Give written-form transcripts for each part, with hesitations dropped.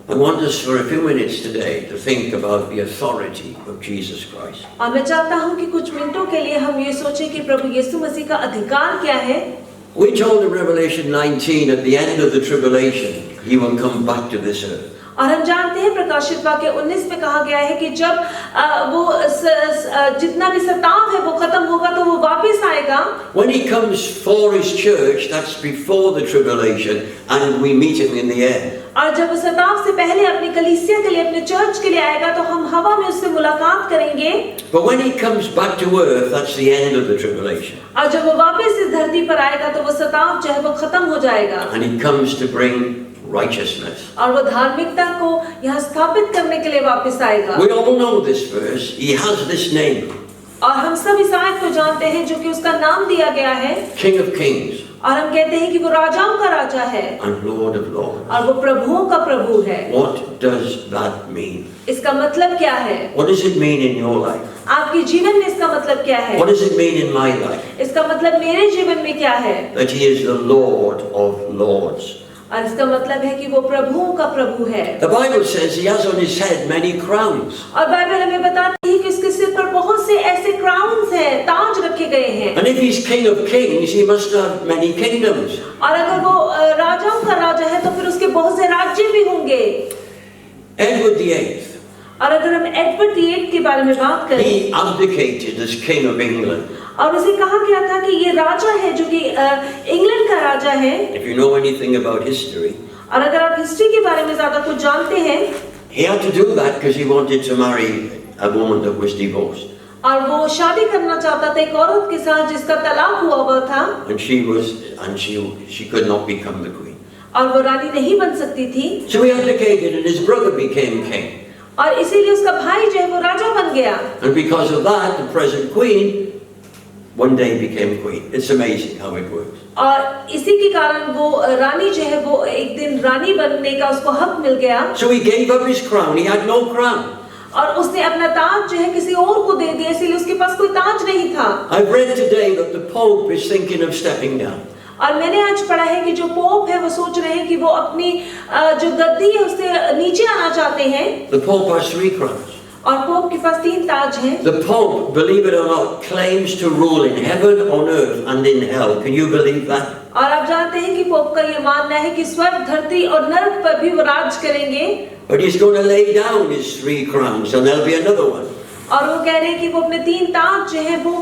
I want us for a few minutes today to think about the authority of Jesus Christ. और मैं चाहता हूँ कि कुछ मिनटों के लिए हम ये सोचें कि प्रभु यीशु मसीह का अधिकार क्या है। We're told in Revelation 19 at the end of the tribulation, he will come back to this earth. और हम जानते हैं प्रकाशित वाक्य 19 में कहा गया है कि जब वो जितना भी सताव है वो खत्म होगा तो वो वापस आएगा। When he comes for his church, that's before the tribulation, and we meet him in the air. और जब वो सताव से पहले अपनी कलीसिया के लिए, अपने चर्च के लिए आएगा तो हम हवा में उससे मुलाकात करेंगे। But when he comes back to earth, that's the end of the tribulation. और जब वो वापस इस धरती पर आएगा तो वो सताव जो है वो खत्म हो जाएगा। And he comes to bring righteousness. और वो धार्मिकता को यहाँ स्थापित करने के लिए वापस आएगा। We all know this verse. He has this name. और हम सब इस आयत को जानते हैं जो कि उसका नाम दिया गया है, King of Kings. और हम कहते हैं कि वो राजाओं का राजा है And Lord of Lords. और वो प्रभुओं का प्रभु है। What does that mean? इसका मतलब क्या है? What does it mean in your life? आपके जीवन में इसका मतलब क्या है? What does it mean in my life? इसका मतलब मेरे जीवन में क्या है? That he is the Lord of Lords. और इसका मतलब है कि वो प्रभुओं का प्रभु है। The Bible says he has on his head many crowns. और बाइबल हमें बताती है कि उसके सिर पर बहुत से ऐसे क्राउन्स हैं, ताज रखे गए हैं। And if he's King of Kings, he must have many kingdoms. और अगर वो राजाओं का राजा है तो फिर उसके बहुत से राज्य भी होंगे। Edward VIII. और अगर हम एडवर्ड VIII के बारे में बात करें, He abdicated as King of England. और उसे कहा गया था कि ये राजा है जो कि इंग्लैंड का राजा है। If you know anything about history, और अगर आप हिस्ट्री के बारे में ज्यादा कुछ जानते हैं, he had to do that because he wanted to marry a woman that was divorced. और वो शादी करना चाहता था एक औरत के साथ जिसका तलाक हुआ था। And she could not become the queen. और वो रानी नहीं बन सकती थी। So he abdicated and his brother became king. और इसीलिए उसका भाई जो है वो राजा बन गया। And because of that, the present queen one day became queen. It's amazing how it works. और इसी के कारण वो रानी जो है वो एक दिन रानी बनने का उसको हक मिल गया। So he gave up his crown. He had no crown. और उसने अपना ताज जो है किसी और को दे दिया, इसलिए उसके पास कोई ताज नहीं था। I've read today that the Pope is thinking of stepping down. और मैंने आज पढ़ा है कि जो पोप है वो सोच रहे हैं कि वो अपनी जो गद्दी है उससे नीचे आना चाहते हैं। The Pope has 3 crowns. और पोप के पास 3 ताज हैं। The Pope, believe it or not, claims to rule in heaven, on earth, and in hell. Can you believe that? और आप जानते हैं कि पोप का ये मानना है कि स्वर्ग, धरती और नरक पर भी वो राज करेंगे। But he's going to lay down his 3 crowns, and there'll be another one. और वो कह रहे हैं कि वो अपने 3 ताज जो है वो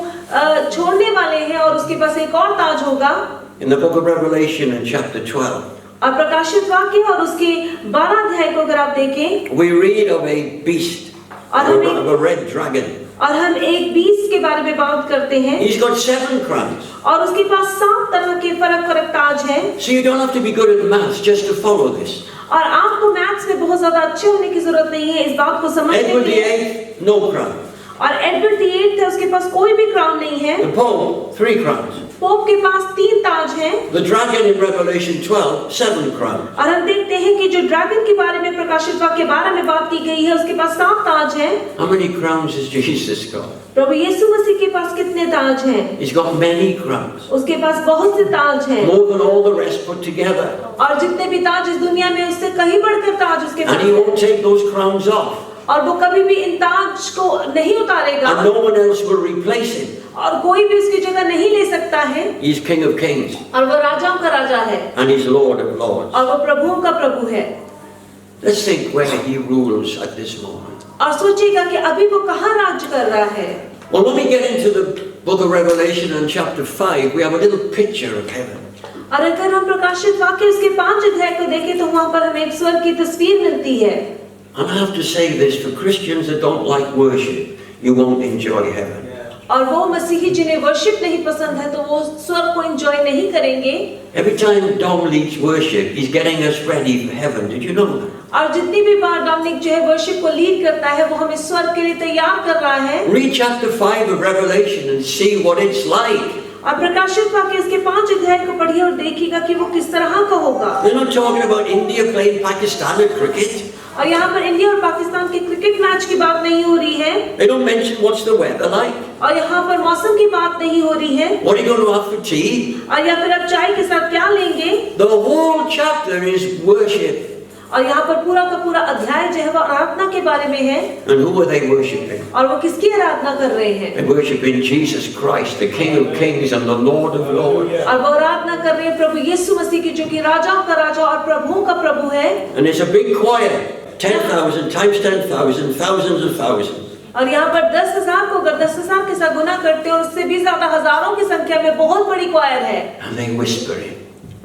छोड़ने वाले हैं और उसके पास एक और ताज होगा। In the book of Revelation in chapter 12, और प्रकाशित वाक्य और उसके 12 अध्याय को अगर आप देखें, we read of a beast, of a red dragon. और हम एक बीस के बारे में बात करते हैं। He's got 7 crowns. और उसके पास 7 तरह के फर्क ताज हैं। So you don't have to be good at maths just to follow this. और आपको मैथ्स में बहुत ज्यादा अच्छे होने की जरूरत नहीं है इस बात को समझने के Edward लिए। VIII, no crown. और एडवर्ड VIII थे, उसके पास कोई भी क्राउन नहीं है। The Pope, 3 crowns. पोप के पास 3 ताज हैं। The dragon in Revelation 12, 7 crowns. और हम देखते हैं कि जो ड्रैगन के बारे में प्रकाशित वाक्य 12 में बात की गई है उसके पास 7 ताज हैं। How many crowns has Jesus got? प्रभु यीशु मसीह के पास कितने ताज हैं? He's got many crowns. उसके पास बहुत से ताज हैं। More than all the rest put together. और जितने भी ताज इस दुनिया में उससे कहीं बढ़कर ताज उसके And he pass won't take those crowns off. और वो कभी भी इन ताज को नहीं उतारेगा। And no one else will replace him. और कोई भी उसकी जगह नहीं ले सकता है। He's King of Kings. और वो राजाओं का राजा है। And he's Lord of Lords. और वो प्रभुओं का प्रभु है। Let's think where he rules at this moment. और सोचिएगा कि अभी वो कहाँ राज्य कर रहा है। Well, when we get into the book of Revelation and chapter 5, we have a little picture of heaven. और अगर हम प्रकाशित वाक्य उसके 5 अध्याय को देखें तो वहाँ पर हमें एक स्वर्ग की तस्वीर मिलती है। And I have to say this, for Christians that don't like worship, you won't enjoy heaven. और वो मसीही जिन्हें वर्शिप नहीं पसंद है तो वो स्वर्ग को एंजॉय नहीं करेंगे। Every time Dom leads worship, he's getting us ready for heaven. Did you know that? और जितनी भी बार डोमिनिक जो है वर्शिप को लीड करता है वो हमें स्वर्ग के लिए तैयार कर रहा है। Read chapter 5 of Revelation and see what it's like. और प्रकाशित वाक्य इसके 5 अध्याय को पढ़िए और देखिएगा कि वो किस तरह का होगा। They're not talking about India playing Pakistan at cricket. और यहाँ पर इंडिया और पाकिस्तान के क्रिकेट मैच की बात नहीं हो रही है। They don't mention what's the weather like. और यहाँ पर मौसम की बात नहीं हो रही है। What are you going to have for tea? और या फिर आप चाय के साथ क्या लेंगे? The whole chapter is worship. और यहाँ पर पूरा का पूरा अध्याय जो है वो आराधना के बारे में है। And who are they worshipping? और वो किसकी आराधना कर रहे हैं? They're worshipping Jesus Christ, the King of Kings and the Lord of Lords. और वो आराधना कर रहे हैं प्रभु यीशु मसीह की, जो कि राजाओं का राजा और प्रभुओं का प्रभु है। And it's a big choir, 10,000 times 10,000, thousands of thousands. और यहाँ पर 10,000 को अगर 10,000 के साथ गुना करते हैं और उससे भी ज्यादा हजारों की संख्या में बहुत बड़ी क्वायर है। And they whispering.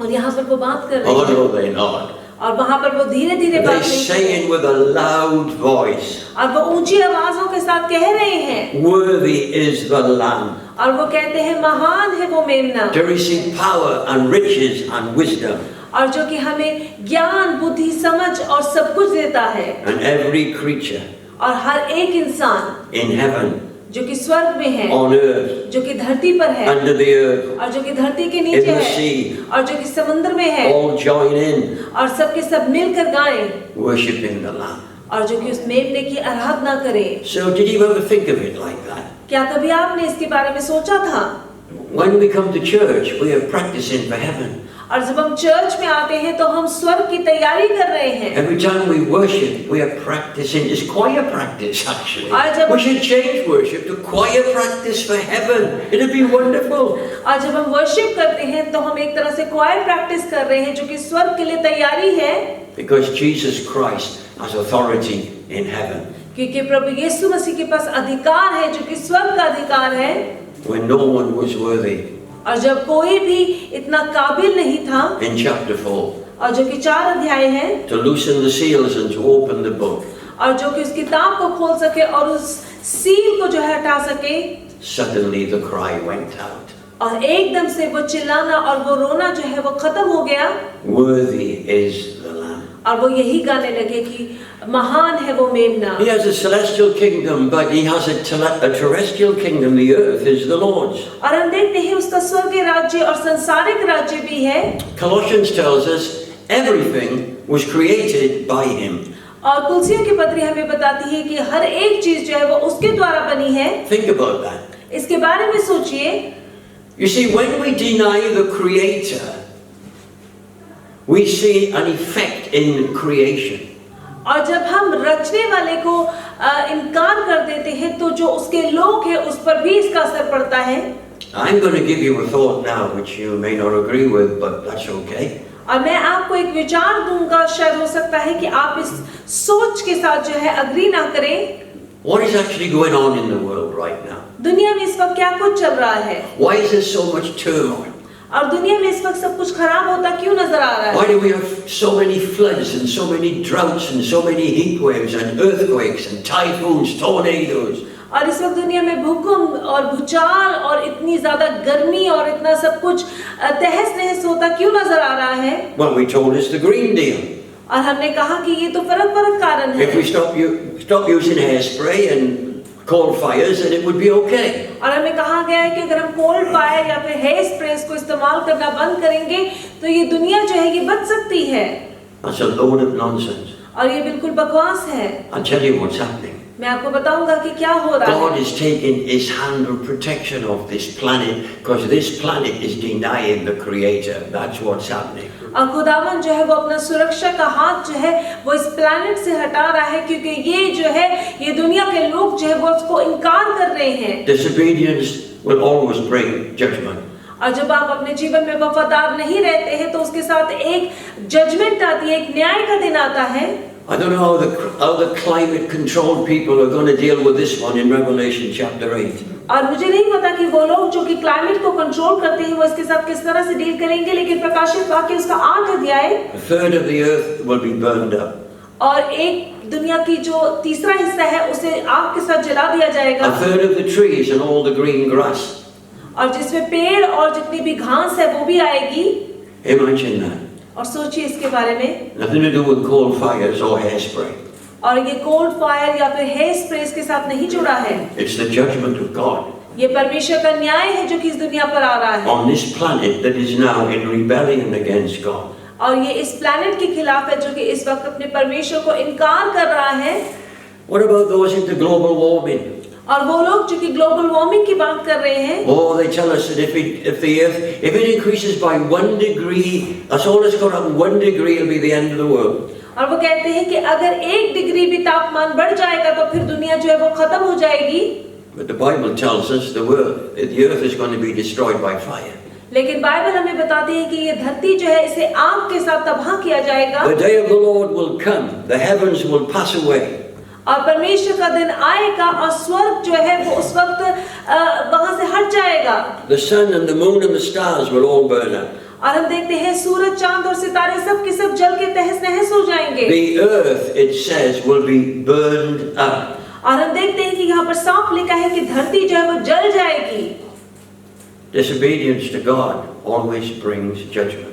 और यहाँ पर वो बात कर रहे Oh हैं। no, they're not. और वहाँ पर वो धीरे-धीरे बात They're नहीं कर saying with a loud voice, और वो ऊंची आवाजों के साथ कह रहे हैं। worthy is the Lamb और वो कहते हैं महान है वो मेमना, to receive power and riches and wisdom. और जो कि हमें ज्ञान, बुद्धि, समझ और सब कुछ देता है। And every creature और हर एक इंसान in heaven, जो कि स्वर्ग में है, on earth, जो कि धरती पर है, under the earth, और जो कि धरती के in नीचे the है, sea, और जो कि समुद्र में है, all join in और सब के सब मिलकर गाएं worshipping the Lamb. और जो कि उस मेमने की आराधना करें। So did you ever think of it like that? क्या कभी आपने इसके बारे में सोचा था? When we come to church, we are practicing for heaven. और जब हम चर्च में आते हैं तो हम स्वर्ग की तैयारी कर रहे हैं। Every time we worship, we are practicing. It's choir practice, actually. और जब We should change worship to choir practice for heaven. It'd be wonderful. और जब हम वर्शिप करते हैं तो हम एक तरह से क्वायर प्रैक्टिस कर रहे हैं, जो कि स्वर्ग के लिए तैयारी है। Because Jesus Christ has authority in heaven. क्योंकि प्रभु यीशु मसीह के पास अधिकार है, जो कि स्वर्ग का अधिकार है। When no one was worthy. और जब कोई भी इतना काबिल नहीं था, In chapter 4. और जो कि 4 अध्याय है, To loosen the seals and to open the book. और जो कि उस किताब को खोल सके और उस सील को जो है हटा सके, Suddenly the cry went out. और एकदम से वो चिल्लाना और वो रोना जो है वो खत्म हो गया। Worthy is the Lamb. और वो यही गाने लगे कि महान है वो मेमना। He has a celestial kingdom, but he has a terrestrial kingdom. The earth is the Lord's. और हम देखते हैं उसका स्वर्गीय राज्य और संसारिक राज्य भी है। Colossians tells us everything was created by him. और कुलसियों की पत्री हमें बताती है कि हर एक चीज जो है वो उसके द्वारा बनी है। Think about that. इसके बारे में सोचिए। You see, when we deny the Creator, we see an effect in creation. और जब हम रचने वाले को इनकार कर देते हैं तो जो उसके लोग हैं उस पर भी इसका असर पड़ता है। I'm going to give you a thought now which you may not agree with, but that's okay. और मैं आपको एक विचार दूंगा, शायद हो सकता है कि आप इस सोच के साथ जो है अग्री ना करें। What is actually going on in the world right now? दुनिया में इस वक्त क्या कुछ चल रहा है? Why is there so much turmoil? और दुनिया में इस वक्त सब कुछ खराब होता क्यों नजर आ रहा Why है? do we have so many floods and so many droughts and so many heat waves and earthquakes and typhoons, tornadoes? और इस वक्त दुनिया में भूकंप और भूचाल और इतनी ज्यादा गर्मी और इतना सब कुछ तहस नहस होता क्यों नजर आ रहा है? Well, we told it's the Green Deal. और हमने कहा कि ये तो फर्क कारण है। If we stop using hairspray and coal fires, then it would be okay. और हमें कहा गया है कि अगर हम कोल फायर या फिर हेयर स्प्रेस को इस्तेमाल करना बंद करेंगे तो ये दुनिया जो है ये बच सकती है। That's a load of nonsense. और ये बिल्कुल बकवास है। I'll tell you what's happening. मैं आपको बताऊंगा कि क्या हो रहा God है। is taking his hand of protection of this planet because this planet is denying the Creator. That's what's happening. और खुदावन जो है वो अपना सुरक्षा का हाथ जो है वो इस प्लैनेट से हटा रहा है, क्योंकि ये जो है ये दुनिया के लोग जो है वो उसको इनकार कर रहे हैं। Disobedience will always bring judgment. और जब आप अपने जीवन में वफादार नहीं रहते हैं तो उसके साथ एक जजमेंट आती है, एक न्याय का दिन आता है। I don't know how the climate controlled people are going to deal with this one in Revelation chapter 8. और मुझे नहीं पता कि वो लोग जो कि क्लाइमेट को कंट्रोल करते हैं वो इसके साथ किस तरह से डील करेंगे, लेकिन प्रकाशित वाक्य उसका 8 अध्याय। A third of the earth will be burned up. और एक दुनिया की जो तीसरा हिस्सा है उसे आग के साथ जला दिया जाएगा। A third of the trees and all the green grass. और जिसमें पेड़ और जितनी भी घास है वो भी आएगी। Imagine that. और सोचिए इसके बारे में। Nothing to do with coal fires or hairspray. और ये कोल्ड फायर या फिर हेयर स्प्रे के साथ नहीं जुड़ा है। It's the judgment of God ये परमेश्वर का न्याय है जो कि इस दुनिया पर आ रहा है। on this planet that is now in rebellion against God. और ये इस प्लैनेट के खिलाफ है जो कि इस वक्त अपने परमेश्वर को इनकार कर रहा है। What about those into global warming? और वो लोग जो कि ग्लोबल वार्मिंग की बात कर रहे हैं। Oh, they tell us that if the earth if it increases by 1 degree, that's all that's going to happen. 1 degree will be the end of the world. और वो कहते हैं कि अगर 1 डिग्री भी तापमान बढ़ जाएगा तो फिर दुनिया जो है वो खत्म हो जाएगी। But the Bible tells us the earth is going to be destroyed by fire. लेकिन बाइबल हमें बताती है कि ये धरती जो है इसे आग के साथ तबाह किया जाएगा। The day of the Lord will come. The heavens will pass away. और परमेश्वर का दिन आएगा और स्वर्ग जो है वो उस वक्त वहां से हट जाएगा। The sun and the moon and the stars will all burn up. और हम देखते हैं सूरज, चांद और सितारे सब के सब जल के तहस नहस हो जाएंगे। The earth, it says, will be burned up. और हम देखते हैं कि यहाँ पर साफ लिखा है कि धरती जो है वो जल जाएगी। Disobedience to God always brings judgment.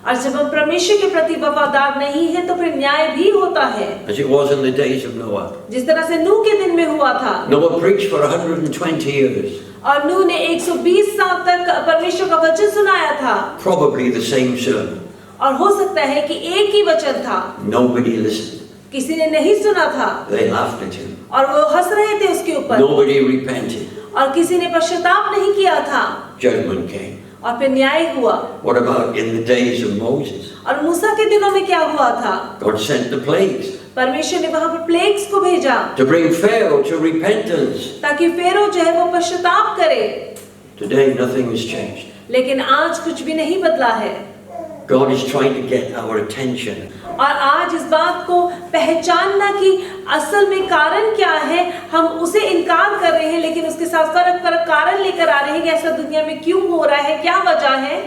और जब हम परमेश्वर के प्रति वफादार नहीं है तो फिर न्याय भी होता है। As it was in the days of Noah. जिस तरह से नूह के दिन में हुआ था। Noah preached for 120 years. और नूह ने 120 साल तक परमेश्वर का वचन सुनाया था। Probably the same sermon. और हो सकता है कि एक ही वचन था। Nobody listened. किसी ने नहीं सुना था। They laughed at him. और वो हंस रहे थे उसके ऊपर। Nobody repented. और किसी ने पश्चाताप नहीं किया था। Judgment came. और फिर न्याय हुआ। What about in the days of Moses? और मूसा के दिनों में क्या हुआ था? God sent the plagues. परमेश्वर ने वहां पर प्लेग्स को भेजा। To bring Pharaoh to repentance. ताकि फेरो जो है वो पश्चाताप करे। Today nothing has changed. लेकिन आज कुछ भी नहीं बदला है। God is trying to get our attention. और आज इस बात को पहचानना कि असल में कारण क्या है, हम उसे इनकार कर रहे हैं लेकिन उसके साथ फर्क कारण लेकर आ रहे हैं कि ऐसा दुनिया में क्यों हो रहा है, क्या वजह है।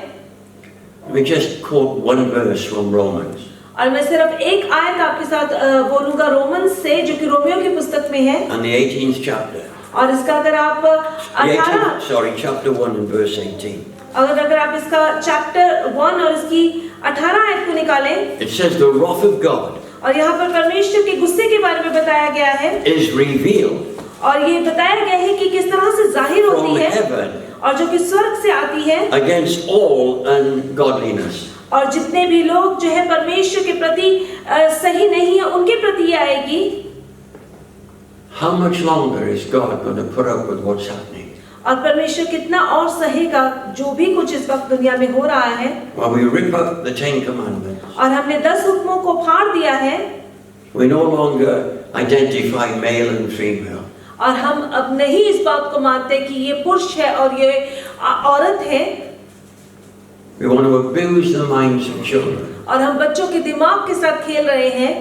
Let me just quote one verse from Romans. और मैं सिर्फ एक आयत आपके साथ बोलूंगा रोमन्स से, जो कि रोमियो की पुस्तक में है। And the 18th chapter. और इसका अगर आप chapter 1 and verse 18. अगर आप इसका चैप्टर 1 और इसकी 18 आयत को निकालें। It says the wrath of God. और यहाँ पर परमेश्वर के गुस्से के बारे में बताया गया है। Is revealed. और ये बताया गया है कि किस तरह से जाहिर होती है। From heaven. और जो कि स्वर्ग से आती है। Against all ungodliness. और जितने भी लोग जो है परमेश्वर के प्रति सही नहीं है उनके प्रति ये आएगी। How much longer is God going to put up with what's happening? और परमेश्वर कितना और सहेगा जो भी कुछ इस वक्त दुनिया में हो रहा है। While we rip up the 10 commandments. और हमने 10 हुक्मों को फाड़ दिया है। We no longer identify male and female. और हम अब नहीं इस बात को मानते कि ये पुरुष है और ये औरत है। We want to abuse the minds of children. और हम बच्चों के दिमाग के साथ खेल रहे हैं।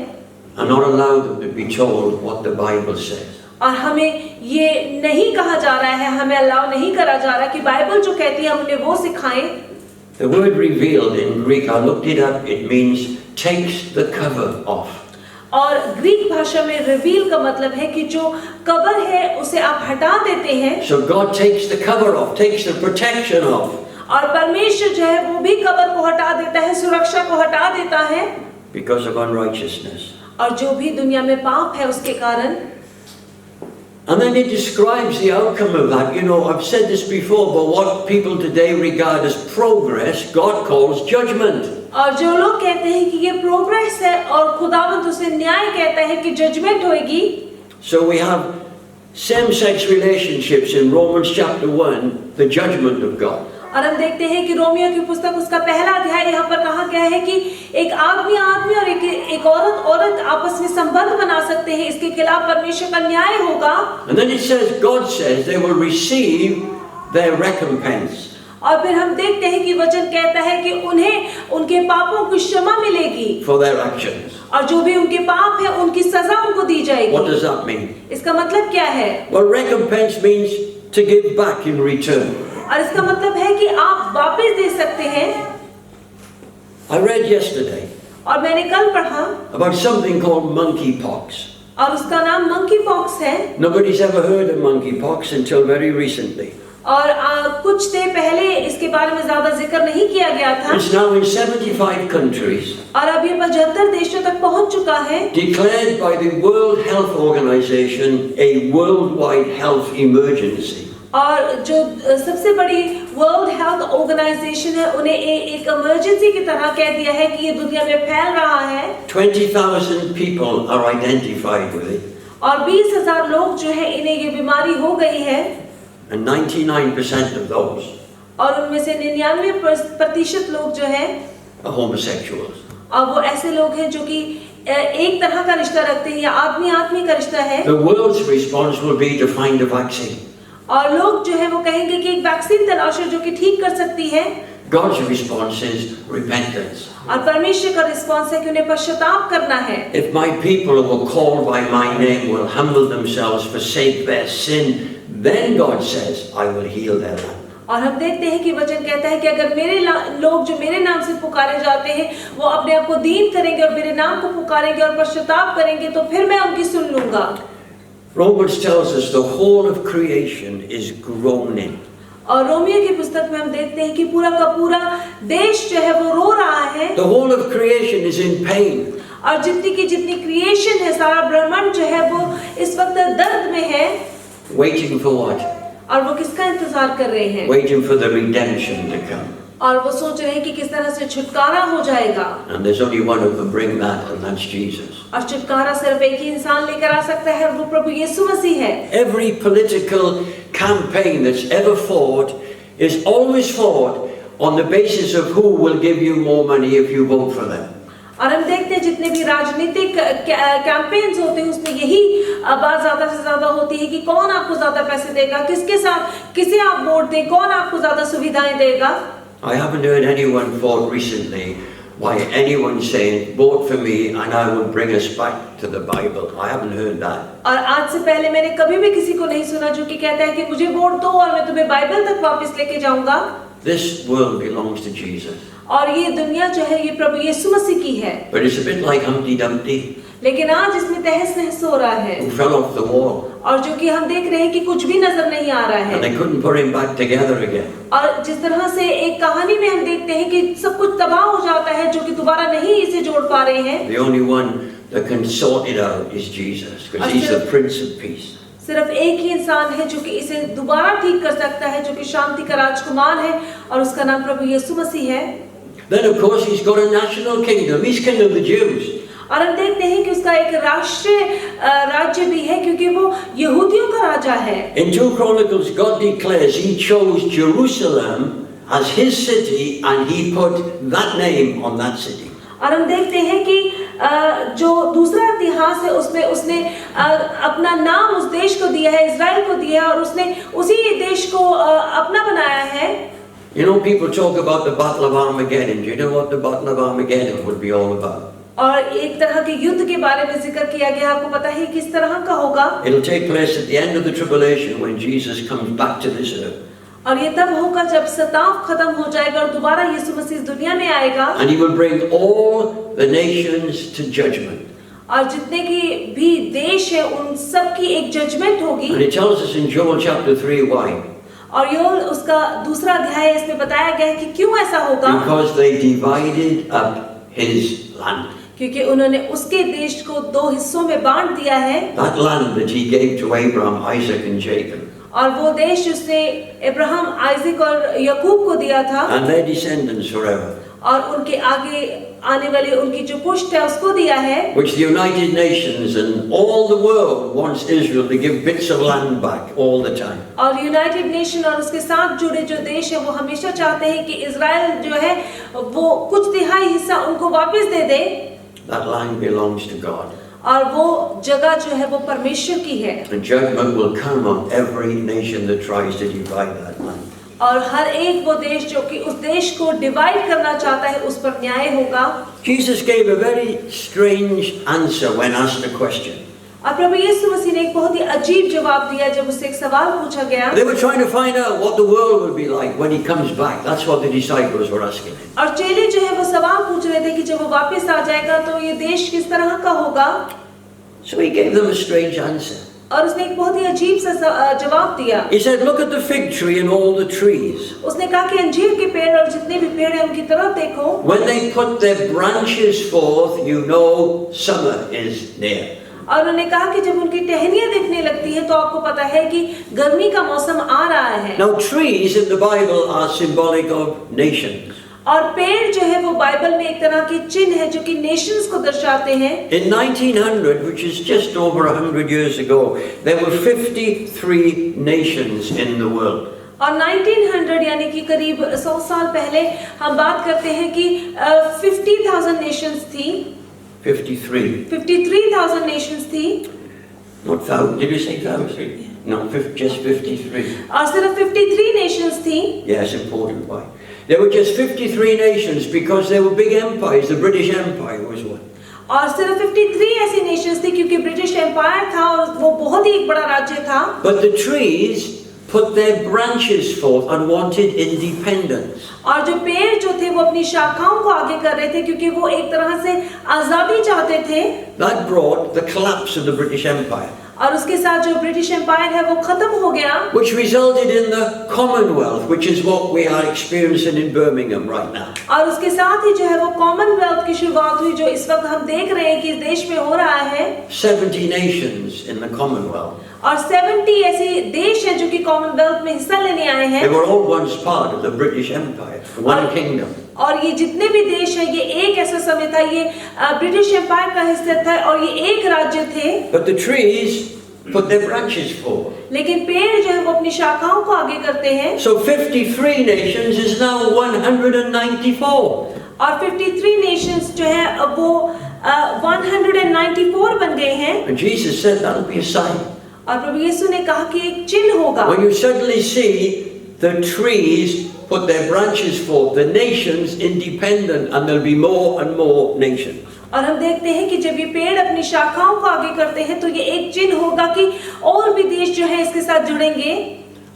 And not allow them to be told what the Bible says. और हमें ये नहीं कहा जा रहा है, हमें अलाउ नहीं करा जा रहा कि बाइबल जो कहती है हम उन्हें वो सिखाएं। The word revealed in Greek, I looked it up, it means takes the cover off. और ग्रीक भाषा में रिवील का मतलब है कि जो कवर है उसे आप हटा देते हैं। So God takes the cover off, takes the protection off. और परमेश्वर जो है वो भी कवर को हटा देता है, सुरक्षा को हटा देता है। Because of unrighteousness. और जो भी दुनिया में पाप है उसके कारण। And then it describes the outcome of that. You know, I've said this before, but what people today regard as progress, God calls judgment. और जो लोग कहते हैं कि ये प्रोग्रेस है और खुदावंद उसे न्याय कहता है कि जजमेंट होगी। So we have same-sex relationships in Romans chapter 1, the judgment of God. और हम देखते हैं कि रोमियो की पुस्तक उसका पहला अध्याय यहाँ पर कहा गया है कि एक आदमी और एक औरत आपस में संबंध बना सकते हैं, इसके खिलाफ परमेश्वर का न्याय होगा। And then it says, God says they will receive their recompense. और फिर हम देखते हैं कि वचन कहता है कि उन्हें उनके पापों की क्षमा मिलेगी। For their actions. और जो भी उनके पाप है उनकी सजा उनको दी जाएगी। What does that mean? इसका मतलब क्या है? Well, recompense means to give back in return. और इसका मतलब है कि आप वापस दे सकते हैं। I read yesterday और मैंने कल पढ़ा about something called monkeypox. और उसका नाम मंकी पॉक्स है। Nobody's ever heard of monkeypox until very recently. और कुछ देर पहले इसके बारे में ज्यादा जिक्र नहीं किया गया था। It's now in 75 countries. और अब ये 75 देशों तक पहुंच चुका है। Declared by the World Health Organization a worldwide health emergency. और जो सबसे बड़ी वर्ल्ड हेल्थ ऑर्गेनाइजेशन है उन्हें एक इमरजेंसी की तरह कह दिया है कि ये दुनिया में फैल रहा है। 20,000 people are identified with it. और 20,000 लोग जो है इन्हें ये बीमारी हो गई है। And 99% of those और उनमें से 99% लोग जो है are homosexuals. और वो ऐसे लोग हैं जो कि एक तरह का रिश्ता रखते हैं या आदमी आदमी का रिश्ता है, the world's response will be to find a vaccine. और लोग जो है वो कहेंगे कि एक वैक्सीन तलाशो जो कि ठीक कर सकती है, God's response is repentance. और परमेश्वर का रिस्पॉन्स है कि उन्हें पश्चाताप करना है। If my people who are called by my name will humble themselves, forsake their sin, then God says, I will heal their land. और हम देखते हैं कि वचन कहता है कि अगर मेरे लोग जो मेरे नाम से पुकारे जाते हैं वो अपने आप को दीन करेंगे और मेरे नाम को पुकारेंगे और पश्चाताप करेंगे तो फिर मैं उनकी सुन लूंगा। Romans tells us the whole of creation is groaning. और रोमियो की पुस्तक में हम देखते हैं कि पूरा का पूरा देश जो है वो रो रहा है, The whole of creation is in pain. और जितनी की जितनी क्रिएशन है, सारा ब्रह्मांड जो है वो इस वक्त दर्द में है। Waiting for what? और वो किसका इंतजार कर रहे हैं? Waiting for the redemption to come. और वो सोच रहे हैं कि किस तरह से छुटकारा हो जाएगा, And there's only one who can bring that, and that's Jesus. और छुटकारा सिर्फ एक ही इंसान लेकर आ सकता है और वो प्रभु यीशु मसीह है। Every political campaign that's ever fought is always fought on the basis of who will give you more money if you vote for them. और हम देखते हैं जितने भी राजनीतिक कैंपेन्स होते हैं उसमें यही बात ज्यादा से ज्यादा होती है कि कौन आपको ज्यादा पैसे देगा, किसके साथ किसे आप वोट दें, कौन आपको ज्यादा सुविधाएं देगा। I haven't heard anyone fought recently why anyone saying vote for me and I will bring us back to the Bible. I haven't heard that. और आज से पहले मैंने कभी भी किसी को नहीं सुना जो कि कहता है कि मुझे वोट दो और मैं तुम्हें बाइबल तक वापस लेके जाऊंगा। This world belongs to Jesus. और ये दुनिया जो है ये प्रभु यीशु मसीह की है। But it's a bit like Humpty Dumpty लेकिन आज इसमें तहस नहस हो रहा है, who fell off the wall और जो कि हम देख रहे हैं कि कुछ भी नजर नहीं आ रहा है। and they couldn't put him back together again. और जिस तरह से एक कहानी में हम देखते हैं कि सब कुछ तबाह हो जाता है जो कि दोबारा नहीं इसे जोड़ पा रहे हैं। The only one that can sort it out is Jesus, because he's the Prince of Peace. सिर्फ एक ही इंसान है जो कि इसे दोबारा ठीक कर सकता है, जो कि शांति का राजकुमार है और उसका नाम प्रभु यीशु मसीह है। Then of course he's got a national kingdom. He's king of the Jews. और हम देखते हैं कि उसका एक राष्ट्रीय राज्य भी है क्योंकि वो यहूदियों का राजा है। In 2 Chronicles, God declares he chose Jerusalem as his city and he put that name on that city. और हम देखते हैं कि जो दूसरा इतिहास है उसमें उसने अपना नाम उस देश को दिया है, इजराइल को दिया है और उसने उसी देश को अपना बनाया है। You know, people talk about the Battle of Armageddon. Do you know what the Battle of Armageddon would be all about? और एक तरह के युद्ध के बारे में जिक्र किया गया, आपको पता है किस तरह का होगा? It'll take place at the end of the tribulation when Jesus comes back to this earth. और ये तब होगा जब सताव खत्म हो जाएगा और दोबारा यीशु मसीह इस दुनिया में आएगा। And he will bring all the nations to judgment. और जितने की भी देश है उन सब की एक जजमेंट होगी। And it tells us in Joel chapter 3 why. और यो उसका दूसरा अध्याय है, इसमें बताया गया है कि क्यों ऐसा होगा। Because they divided up his land. क्योंकि उन्होंने उसके देश को 2 हिस्सों में बांट दिया है। That land that he gave to Abraham, Isaac and Jacob. और वो देश उसने अब्राहम, आइजक और याकूब को दिया था। And their descendants forever. और उनके आगे आने वाले उनकी जो पुष्ट है उसको दिया है। Which the United Nations and all the world wants Israel to give bits of land back all the time. और यूनाइटेड नेशन और उसके साथ जुड़े जो देश है वो हमेशा चाहते हैं कि इजराइल जो है वो कुछ तिहाई हिस्सा उनको वापस दे दे। That land belongs to God. और वो जगह जो है वो परमेश्वर की है। And judgment will come on every nation that tries to divide that land. और हर एक वो देश जो कि उस देश को डिवाइड करना चाहता है उस पर न्याय होगा। Jesus gave a very strange answer when asked a question. और प्रभु यीशु मसीह ने एक बहुत ही अजीब जवाब दिया जब उससे एक सवाल पूछा गया। They were trying to find out what the world would be like when he comes back. That's what the disciples were asking him. और चेले जो है वो सवाल पूछ रहे थे कि जब वो वापस आ जाएगा तो ये देश किस तरह का होगा। So he gave them a strange answer. और उसने एक बहुत ही अजीब सा जवाब दिया। He said, look at the fig tree and all the trees. उसने कहा कि अंजीर के पेड़ और जितने भी पेड़ हैं उनकी तरफ देखो। When they put their branches forth, you know summer is near. और उन्होंने कहा कि जब उनकी टहनियां दिखने लगती हैं तो आपको पता है कि गर्मी का मौसम आ रहा है। Now trees in the Bible are symbolic of nations. और पेड़ जो है वो बाइबल में एक तरह की चिन्ह है जो कि नेशंस को दर्शाते हैं। In 1900, which is just over 100 years ago, there were 53 nations in the world. और 1900 यानी कि करीब 100 साल पहले हम बात करते हैं कि 50,000 नेशंस थी। 53. 53,000 nations थी, Not thousand. Did you say thousand? No, just 53. और सिर्फ 53 nations थी। Yes, important point. There were just 53 nations because they were big empires. The British Empire was one. और सिर्फ 53 ऐसी नेशंस थी क्योंकि ब्रिटिश एम्पायर था और वो बहुत ही एक बड़ा राज्य था। But the trees put their branches forth and wanted independence. और जो पेड़ जो थे वो अपनी शाखाओं को आगे कर रहे थे क्योंकि वो एक तरह से आजादी चाहते थे। That brought the collapse of the British Empire, और उसके साथ जो ब्रिटिश एम्पायर है वो खत्म हो गया, which resulted in the Commonwealth, which is what we are experiencing in Birmingham right now. और उसके साथ ही जो है वो कॉमनवेल्थ की शुरुआत हुई जो इस वक्त हम देख रहे हैं कि इस देश में हो रहा है। 70 nations in the Commonwealth. और 70 ऐसे देश हैं जो कि कॉमनवेल्थ में हिस्सा लेने आए हैं। They were all once part of the British Empire, one kingdom. और ये जितने भी देश हैं ये एक ऐसा समय था, ये ब्रिटिश एम्पायर का हिस्सा था और ये एक राज्य थे। But the trees put their branches forward. लेकिन पेड़ जो है वो अपनी शाखाओं को आगे करते हैं। So 53 nations is now 194. और 53 नेशंस जो है अब वो 194 बन गए हैं। And Jesus said that'll be a sign. और प्रभु यीशु ने कहा कि एक चिन्ह होगा। When you suddenly see the trees put their branches forth, the nations independent, and there'll be more and more nations. और हम देखते हैं कि जब ये पेड़ अपनी शाखाओं को आगे करते हैं तो ये एक चिन्ह होगा कि और भी देश जो है इसके साथ जुड़ेंगे।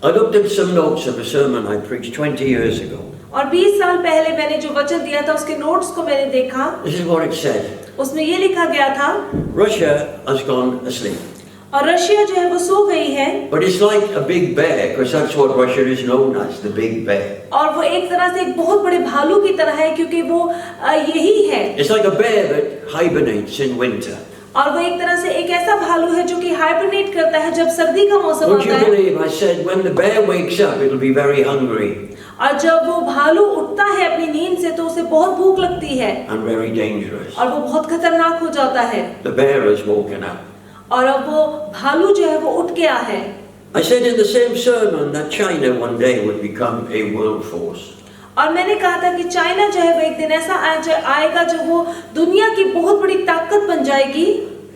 I looked at some notes of a sermon I preached 20 years ago. और 20 साल पहले मैंने जो वचन दिया था उसके नोट्स को मैंने देखा। This is what it said. उसमें ये लिखा गया था, Russia has gone asleep. और रशिया जो है वो सो गई है। But it's like a big bear, because that's what Russia is known as, the big bear. और वो एक तरह से एक बहुत बड़े भालू की तरह है क्योंकि वो यही है। It's like a bear that hibernates in winter. और वो एक तरह से एक ऐसा भालू है जो कि हाइबरनेट करता है जब सर्दी का मौसम Would आता you है। believe I said when the bear wakes up, it'll be very hungry और जब वो भालू उठता है अपनी नींद से तो उसे बहुत भूख लगती है and very dangerous. और वो बहुत खतरनाक हो जाता है। The bear has woken up. और अब वो भालू जो है वो उठ गया है। I said in the same sermon that China one day would become a world force. और मैंने कहा था कि चाइना जो है वो एक दिन ऐसा आएगा जो वो दुनिया की बहुत बड़ी ताकत बन जाएगी।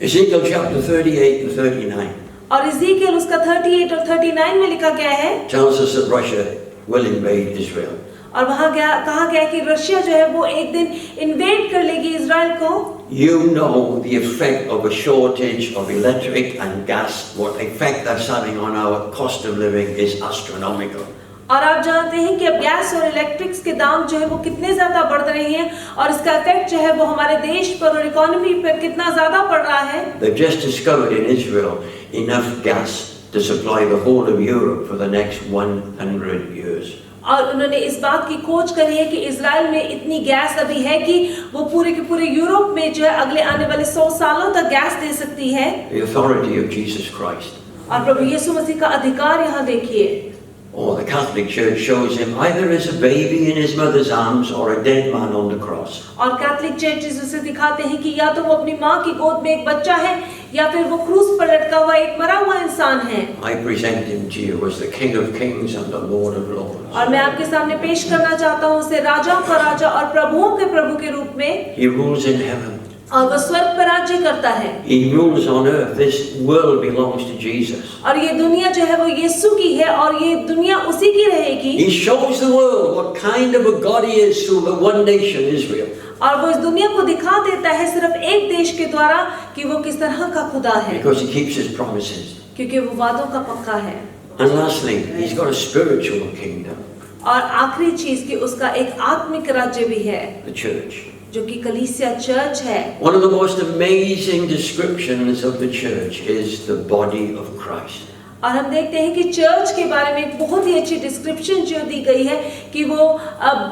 Ezekiel chapter 38 and 39 और इज़ीकियल उसका 38 और 39 में लिखा गया है, tells us that Russia will invade Israel. और वहाँ कहा गया कि रशिया जो है वो एक दिन इन्वेड कर लेगी इजराइल को। You know the effect of a shortage of electric and gas, what effect that's having on our cost of living is astronomical. और आप जानते हैं कि अब गैस और इलेक्ट्रिक्स के दाम जो है वो कितने ज्यादा बढ़ रहे हैं और इसका इफेक्ट जो है वो हमारे देश पर और इकोनॉमी पर कितना ज्यादा पड़ रहा है। They've just discovered in Israel enough gas to supply the whole of Europe for the next 100 years. और उन्होंने इस बात की खोज करी है कि इजराइल में इतनी गैस अभी है कि वो पूरे के पूरे यूरोप में जो है अगले आने वाले 100 सालों तक गैस दे सकती है। The authority of Jesus Christ. और प्रभु यीशु मसीह का अधिकार यहाँ देखिए। Oh, the Catholic Church shows him either as a baby in his mother's arms or a dead man on the cross. और कैथोलिक चर्चेस उसे दिखाते हैं कि या तो वो अपनी माँ की गोद में एक बच्चा है या फिर वो क्रूस पर लटका हुआ एक मरा हुआ इंसान है। I present him to you as the King of Kings and the Lord of Lords. और मैं आपके सामने पेश करना चाहता हूँ उसे राजाओं का राजा और प्रभुओं के प्रभु के रूप में। He rules in heaven. और वो स्वर्ग पर राज्य करता है। He rules on earth. This world belongs to Jesus. और ये दुनिया जो है वो यीशु की है और ये दुनिया उसी की रहेगी। He shows the world what kind of a God he is through the one nation, Israel. और वो इस दुनिया को दिखा देता है सिर्फ एक देश के द्वारा कि वो किस तरह का खुदा है। Because he keeps his promises. क्योंकि वो वादों का पक्का है। And lastly, he's got a spiritual kingdom. और आखिरी चीज कि उसका एक आत्मिक राज्य भी है। The church. जो कि कलीसिया चर्च है। One of the most amazing descriptions of the church is the body of Christ. और हम देखते हैं कि चर्च के बारे में एक बहुत ही अच्छी डिस्क्रिप्शन जो दी गई है कि वो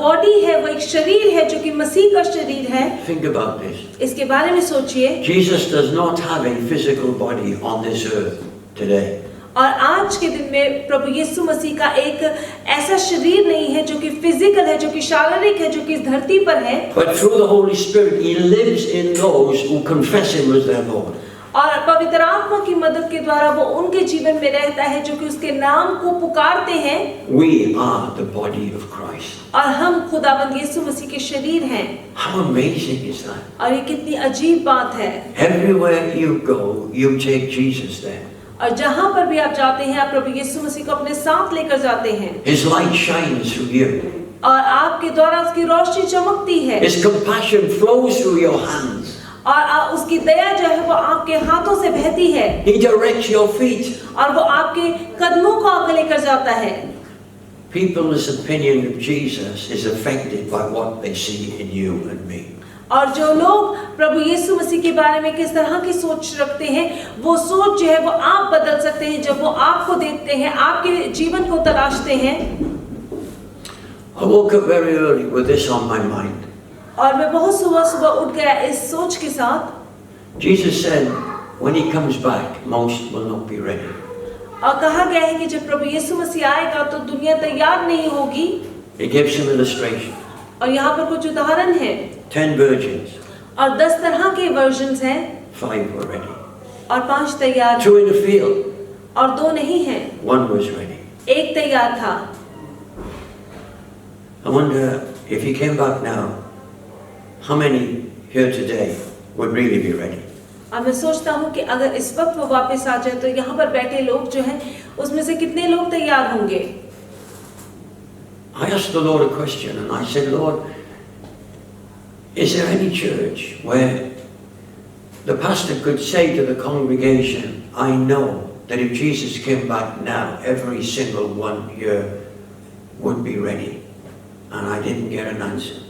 बॉडी है, वो एक शरीर है जो कि मसीह का शरीर है। Think about this. इसके बारे में सोचिए। Jesus does not have a physical body on this earth today. और आज के दिन में प्रभु यीशु मसीह का एक ऐसा शरीर नहीं है जो कि फिजिकल है, जो कि शारीरिक है, जो कि इस धरती पर है। But through the Holy Spirit, he lives in those who confess him as their Lord. और पवित्र आत्मा की मदद के द्वारा वो उनके जीवन में रहता है जो कि उसके नाम को पुकारते हैं। We are the body of Christ. और हम खुदाबंद यीशु मसीह के शरीर हैं। How amazing is that? और ये कितनी अजीब बात है। Everywhere you go, you take Jesus there. और जहाँ पर भी आप जाते हैं आप प्रभु यीशु मसीह को अपने साथ लेकर जाते हैं। His light shines through you. और आपके द्वारा उसकी रोशनी चमकती है। His compassion flows through your hands. और उसकी दया जो है वो आपके हाथों से बहती है। He directs your feet. और वो आपके कदमों को आगे लेकर जाता है। People's opinion of Jesus is affected by what they see in you and me. और जो लोग प्रभु यीशु मसीह के बारे में किस तरह की सोच रखते हैं वो सोच जो है वो आप बदल सकते हैं जब वो आपको देखते हैं, आपके जीवन को तलाशते हैं। I woke up very early with this on my mind. और मैं बहुत सुबह उठ गया इस सोच के साथ। Jesus said, when he comes back, most will not be ready. और कहा गया है कि जब प्रभु यीशु मसीह आएगा तो दुनिया तैयार नहीं होगी। He gives some illustration. और यहाँ पर कुछ उदाहरण है। 10 virgins. और 10 तरह के वर्जन्स हैं। 5 were ready. और 5 तैयार। 2 in the field. और 2 नहीं हैं। 1 was ready. 1 तैयार था। I wonder if he came back now, how many here today would really be ready? अब मैं सोचता हूँ कि अगर इस वक्त वो वापस आ जाए तो यहाँ पर बैठे लोग जो हैं उसमें से कितने लोग तैयार होंगे? I asked the Lord a question and I said, Lord, is there any church where the pastor could say to the congregation, I know that if Jesus came back now, every single one here would be ready? And I didn't get an answer.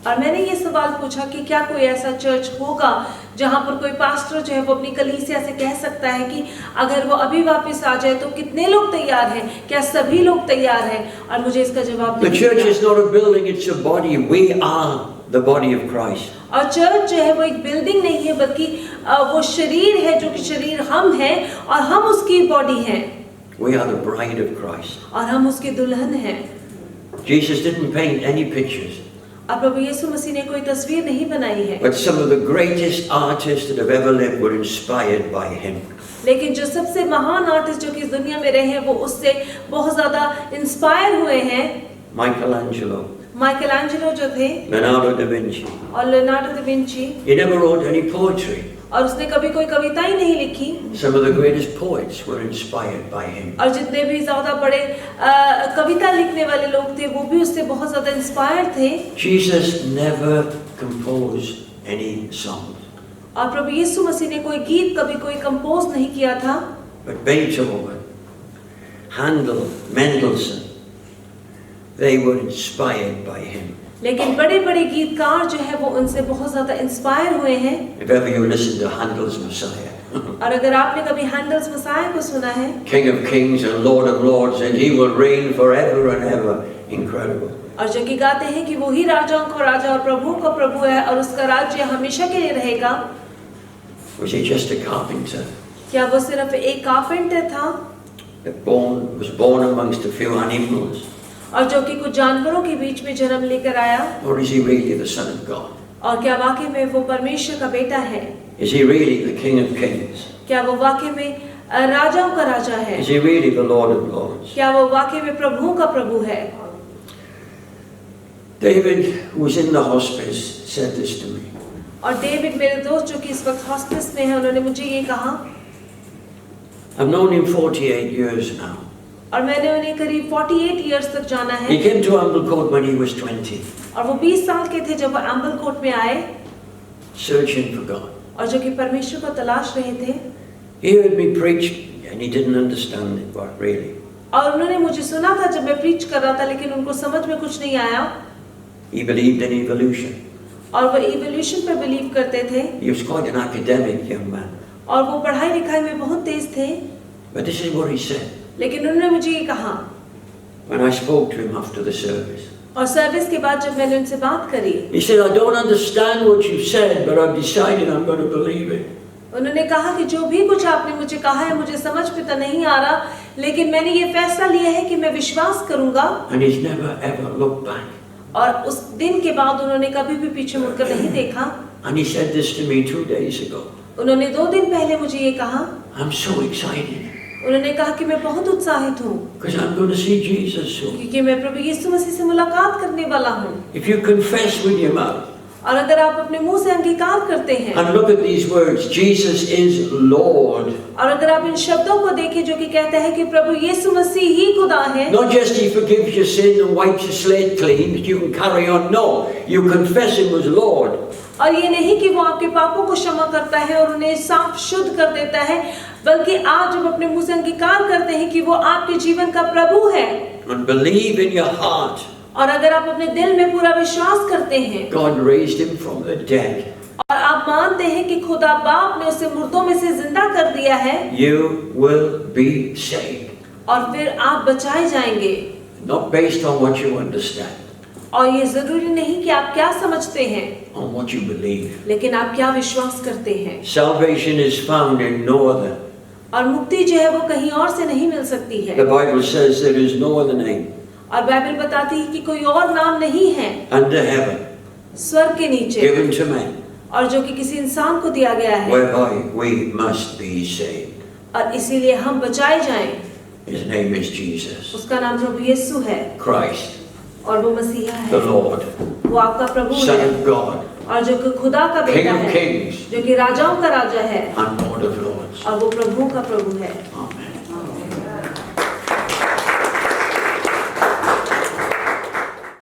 और मैंने ये सवाल पूछा कि क्या कोई ऐसा church होगा जहाँ पर कोई पास्टर जो है वो अपनी कलीसिया से कह सकता है कि अगर वो अभी वापस आ जाए तो कितने लोग तैयार हैं, क्या सभी लोग तैयार हैं? और मुझे इसका जवाब The church is not a building, it's a body. We are the body of Christ. और चर्च जो है वो एक बिल्डिंग नहीं है बल्कि वो शरीर है जो कि शरीर हम हैं और हम उसकी बॉडी हैं। We are the bride of Christ. और हम उसके दुल्हन हैं। Jesus didn't paint any pictures. और प्रभु यीशु मसीह ने कोई तस्वीर नहीं बनाई है। But some of the greatest artists that have ever lived were inspired by him. लेकिन जो सबसे महान आर्टिस्ट जो कि इस दुनिया में रहे हैं वो उससे बहुत ज़्यादा इंस्पायर हुए हैं। Michelangelo. माइकलएंजेलो जो थे। Leonardo da Vinci. और Leonardo da Vinci. He never wrote any poetry. और उसने कभी कोई कविता ही नहीं लिखी। Some of the greatest poets were inspired by him. और जितने भी ज़्यादा बड़े कविता लिखने वाले लोग थे वो भी उससे बहुत ज़्यादा इंस्पायर थे। Jesus never composed any songs. और प्रभु यीशु मसीह ने कोई गीत कभी कोई कंपोज नहीं किया था। But Beethoven, Handel, Mendelssohn, they were inspired by him. लेकिन बड़े-बड़े गीतकार जो है वो उनसे बहुत ज़्यादा इंस्पायर हुए हैं। If ever you listen to Handel's Messiah. और अगर आपने कभी हैंडल्स मसाया को सुना है, King of Kings and Lord of Lords, and he will reign forever and ever. Incredible. और जो कि गाते हैं कि वो ही राजाओं का राजा और प्रभुओं का प्रभु है और उसका राज्य हमेशा के लिए रहेगा। Was he just a carpenter? क्या वो सिर्फ एक कारपेंटर था? That was born amongst a few animals? और जो कि कुछ जानवरों के बीच में जन्म लेकर आया? Or is he really the Son of God? और क्या वाकई में वो परमेश्वर का बेटा है? Is he really the King of Kings? क्या वो वाकई में राजाओं का राजा है? Is he really the Lord of Lords? क्या वो वाकई में प्रभुओं का प्रभु है? David, who was in the hospice, said this to me. और डेविड मेरे दोस्त जो कि इस वक्त हॉस्पिस में है उन्होंने मुझे ये कहा। I've known him 48 years now. और मैंने उन्हें करीब 48 इयर्स तक जाना है। He came to Amblecote when he was 20. और वो 20 साल के थे जब वो एम्बलकोट में आए। Searching for God. और जो कि परमेश्वर को तलाश रहे थे। He heard me preach and he didn't understand it, but really. और उन्होंने मुझे सुना था जब मैं प्रीच कर रहा था लेकिन उनको समझ में कुछ नहीं आया। He believed in evolution. और वो इवोल्यूशन पर बिलीव करते थे। He was quite an academic young man. और वो पढ़ाई लिखाई में बहुत तेज थे। But this is what he said. लेकिन उन्होंने मुझे ये कहा। When I spoke to him after the service. और सर्विस के बाद जब मैंने उनसे बात करी। He said, I don't understand what you said, but I've decided I'm going to believe it. उन्होंने कहा कि जो भी कुछ आपने मुझे कहा है मुझे समझ में तो नहीं आ रहा, लेकिन मैंने ये फैसला लिया है कि मैं विश्वास करूंगा। And he's never ever looked back. और उस दिन के बाद उन्होंने कभी भी पीछे मुड़कर नहीं देखा। And he said this to me 2 days ago. उन्होंने 2 दिन पहले मुझे ये कहा, I'm so excited उन्होंने कहा कि मैं बहुत उत्साहित हूँ because I'm going to see Jesus soon. क्योंकि मैं प्रभु यीशु मसीह से मुलाकात करने वाला हूँ। If you confess with your mouth और अगर आप अपने मुंह से अंगीकार करते हैं and look at these words, Jesus is Lord. और अगर आप इन शब्दों को देखें जो कि कहता है कि प्रभु यीशु मसीह ही खुदा है, Not just He forgives your sin and wipes your slate clean that you can carry on. No, you confess Him as Lord. और ये नहीं कि वो आपके पापों को क्षमा करता है और उन्हें साफ शुद्ध कर देता है, बल्कि आप जब अपने मुंह से अंगीकार करते हैं कि वो आपके जीवन का प्रभु है And believe in your heart और अगर आप अपने दिल में पूरा विश्वास करते हैं God raised Him from the dead, और आप मानते हैं कि खुदा बाप ने उसे मुर्दों में से जिंदा कर दिया है, you will be saved. और फिर आप बचाए जाएंगे। Not based on what you understand, और ये जरूरी नहीं कि आप क्या समझते हैं, on what you believe. लेकिन आप क्या विश्वास करते हैं। Salvation is found in no other. और मुक्ति जो है वो कहीं और से नहीं मिल सकती है। The Bible says there is no other name और बाइबल बताती है कि कोई और नाम नहीं है under heaven स्वर्ग के नीचे given to men और जो कि किसी इंसान को दिया गया है whereby we must be saved. और इसीलिए हम बचाए जाएं। His name is Jesus उसका नाम प्रभु यीशु है Christ, और वो मसीहा the है, Lord, वो आपका प्रभु Son है of God, और जो कि खुदा का King बेटा of है, kings जो कि राजाओं का राजा है and Lord of lords. और वो प्रभुओं का प्रभु है। Amen.